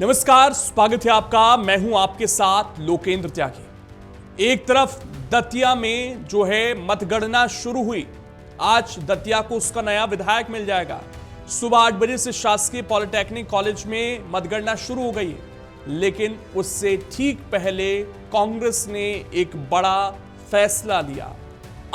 नमस्कार, स्वागत है आपका। मैं हूं आपके साथ लोकेंद्र त्यागी। एक तरफ दतिया में जो है मतगणना शुरू हुई। आज दतिया को उसका नया विधायक मिल जाएगा। सुबह 8 बजे से शासकीय पॉलिटेक्निक कॉलेज में मतगणना शुरू हो गई है, लेकिन उससे ठीक पहले कांग्रेस ने एक बड़ा फैसला लिया।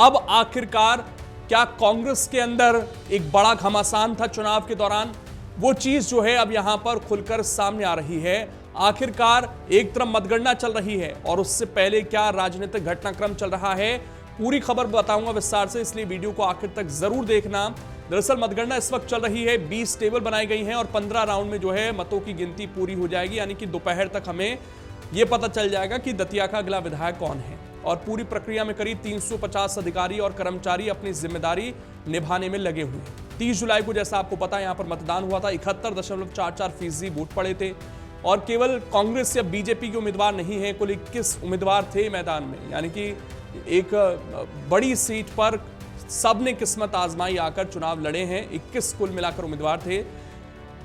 अब आखिरकार क्या कांग्रेस के अंदर एक बड़ा घमासान था चुनाव के दौरान, वो चीज जो है अब यहां पर खुलकर सामने आ रही है। आखिरकार एक तरफ मतगणना चल रही है और उससे पहले क्या राजनीतिक घटनाक्रम चल रहा है, पूरी खबर बताऊंगा विस्तार से, इसलिए वीडियो को आखिर तक जरूर देखना। दरअसल मतगणना इस वक्त चल रही है, 20 टेबल बनाई गई हैं और 15 राउंड में जो है मतों की गिनती पूरी हो जाएगी, यानी कि दोपहर तक हमें यह पता चल जाएगा कि दतिया का अगला विधायक कौन है। और पूरी प्रक्रिया में करीब 350 अधिकारी और कर्मचारी अपनी जिम्मेदारी निभाने में लगे हुए हैं। 30 जुलाई को जैसा आपको पता है यहां पर मतदान हुआ था। 71.44% वोट पड़े थे और केवल कांग्रेस या बीजेपी के उम्मीदवार नहीं है, कुल 21 उम्मीदवार थे मैदान में, यानी कि एक बड़ी सीट पर सबने किस्मत आजमाई आकर चुनाव लड़े हैं। 21 कुल मिलाकर उम्मीदवार थे।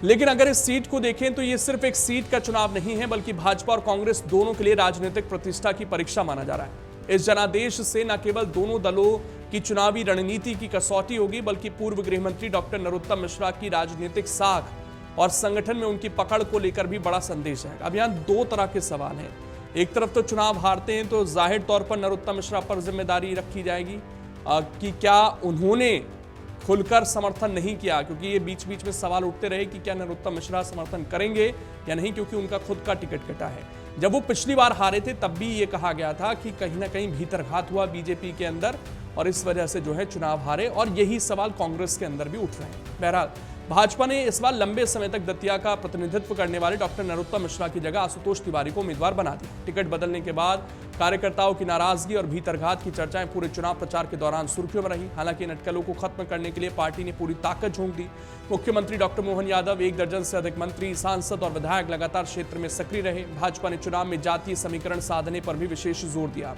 लेकिन अगर इस सीट को देखें तो ये सिर्फ एक सीट का चुनाव नहीं है, बल्कि भाजपा और कांग्रेस दोनों के लिए राजनीतिक प्रतिष्ठा की परीक्षा माना जा रहा है। इस जनादेश से न केवल दोनों दलों की चुनावी रणनीति की कसौटी होगी, बल्कि पूर्व गृह मंत्री डॉक्टर नरोत्तम मिश्रा की राजनीतिक साख और संगठन में उनकी पकड़ को लेकर भी बड़ा संदेश है। अब यहां दो तरह के सवाल हैं। एक तरफ तो चुनाव हारते हैं तो जाहिर तौर पर नरोत्तम मिश्रा पर जिम्मेदारी रखी जाएगी कि क्या उन्होंने खुलकर समर्थन नहीं किया, क्योंकि ये बीच बीच में सवाल उठते रहे कि क्या नरोत्तम मिश्रा समर्थन करेंगे या नहीं, क्योंकि उनका खुद का टिकट कटा है। जब वो पिछली बार हारे थे तब भी ये कहा गया था कि कहीं ना कहीं भीतरघात हुआ बीजेपी के अंदर और इस वजह से जो है चुनाव हारे, और यही सवाल कांग्रेस के अंदर भी उठ रहे हैं। बहरहाल भाजपा ने इस बार लंबे समय तक दतिया का प्रतिनिधित्व करने वाले डॉक्टर नरोत्तम मिश्रा की जगह आशुतोष तिवारी को उम्मीदवार बना दिया। टिकट बदलने के बाद कार्यकर्ताओं की नाराजगी और भीतरघात की चर्चाएं पूरे चुनाव प्रचार के दौरान सुर्खियों में रही। हालांकि इन अटकलों को खत्म करने के लिए पार्टी ने पूरी ताकत झोंक दी। मुख्यमंत्री डॉक्टर मोहन यादव, 1 दर्जन से अधिक मंत्री, सांसद और विधायक लगातार क्षेत्र में सक्रिय रहे। भाजपा ने चुनाव में जातीय समीकरण साधने पर भी विशेष जोर दिया।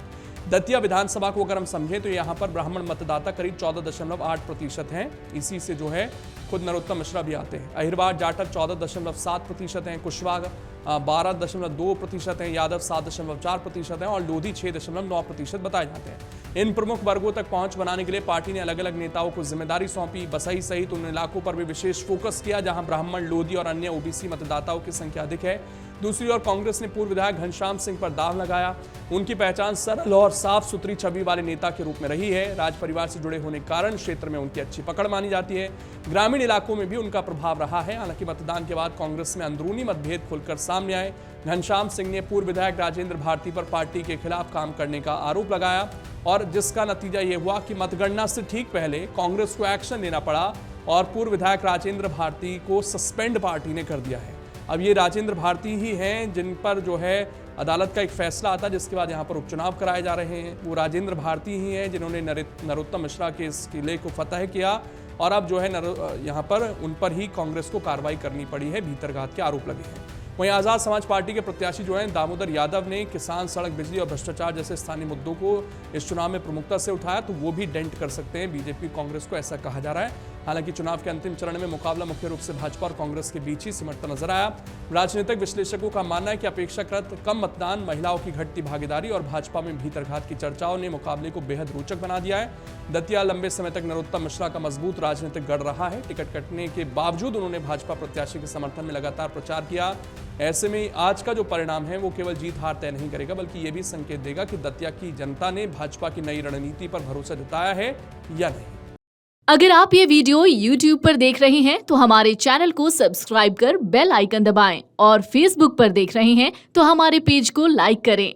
दतिया विधानसभा को अगर हम समझें तो यहाँ पर ब्राह्मण मतदाता करीब 14.8% हैं। इसी से जो है खुद नरोत्तम मिश्रा भी आते हैं। अहिरवार जाटव 14.7% हैं, कुशवाहा 12.2% हैं, यादव 7.4% हैं और लोधी 6.9% बताए जाते हैं। इन प्रमुख वर्गों तक पहुंच बनाने के लिए पार्टी ने अलग अलग नेताओं को जिम्मेदारी सौंपी। बसई सहित उन इलाकों पर भी विशेष फोकस किया जहां ब्राह्मण, लोधी और अन्य ओबीसी मतदाताओं की संख्या अधिक है। दूसरी ओर कांग्रेस ने पूर्व विधायक घनश्याम सिंह पर दाव लगाया। उनकी पहचान सरल और साफ सुथरी छवि वाले नेता के रूप में रही है। राज परिवार से जुड़े होने के कारण क्षेत्र में उनकी अच्छी पकड़ मानी जाती है। ग्रामीण इलाकों में भी उनका प्रभाव रहा है। हालांकि मतदान के बाद कांग्रेस में अंदरूनी मतभेद खुलकर सामने आए। घनश्याम सिंह ने पूर्व विधायक राजेंद्र भारती पर पार्टी के खिलाफ काम करने का आरोप लगाया और जिसका नतीजा यह हुआ कि मतगणना से ठीक पहले कांग्रेस को एक्शन लेना पड़ा और पूर्व विधायक राजेंद्र भारती को सस्पेंड पार्टी ने कर दिया है। अब ये राजेंद्र भारती ही हैं जिन पर जो है अदालत का एक फैसला आता है, जिसके बाद यहाँ पर उपचुनाव कराए जा रहे हैं। वो राजेंद्र भारती ही हैं जिन्होंने नरोत्तम मिश्रा के इस किले को फतह किया और अब जो है यहाँ पर उन पर ही कांग्रेस को कार्रवाई करनी पड़ी है। भीतरघात के आरोप लगे हैं। वहीं आजाद समाज पार्टी के प्रत्याशी जो हैं दामोदर यादव ने किसान, सड़क, बिजली और भ्रष्टाचार जैसे स्थानीय मुद्दों को इस चुनाव में प्रमुखता से उठाया, तो वो भी डेंट कर सकते हैं बीजेपी कांग्रेस को, ऐसा कहा जा रहा है। हालांकि चुनाव के अंतिम चरण में मुकाबला मुख्य रूप से भाजपा और कांग्रेस के बीच ही सिमटता नजर आया। राजनीतिक विश्लेषकों का मानना है कि अपेक्षाकृत कम मतदान, महिलाओं की घटती भागीदारी और भाजपा में भीतरघात की चर्चाओं ने मुकाबले को बेहद रोचक बना दिया है। दतिया लंबे समय तक नरोत्तम मिश्रा का मजबूत राजनीतिक गढ़ रहा है। टिकट कटने के बावजूद उन्होंने भाजपा प्रत्याशी के समर्थन में लगातार प्रचार किया। ऐसे में आज का जो परिणाम है वो केवल जीत हार तय नहीं करेगा, बल्कि ये भी संकेत देगा कि दतिया की जनता ने भाजपा की नई रणनीति पर भरोसा जताया है या नहीं। अगर आप ये वीडियो YouTube पर देख रहे हैं तो हमारे चैनल को सब्सक्राइब कर बेल आइकन दबाएं और Facebook पर देख रहे हैं तो हमारे पेज को लाइक करें।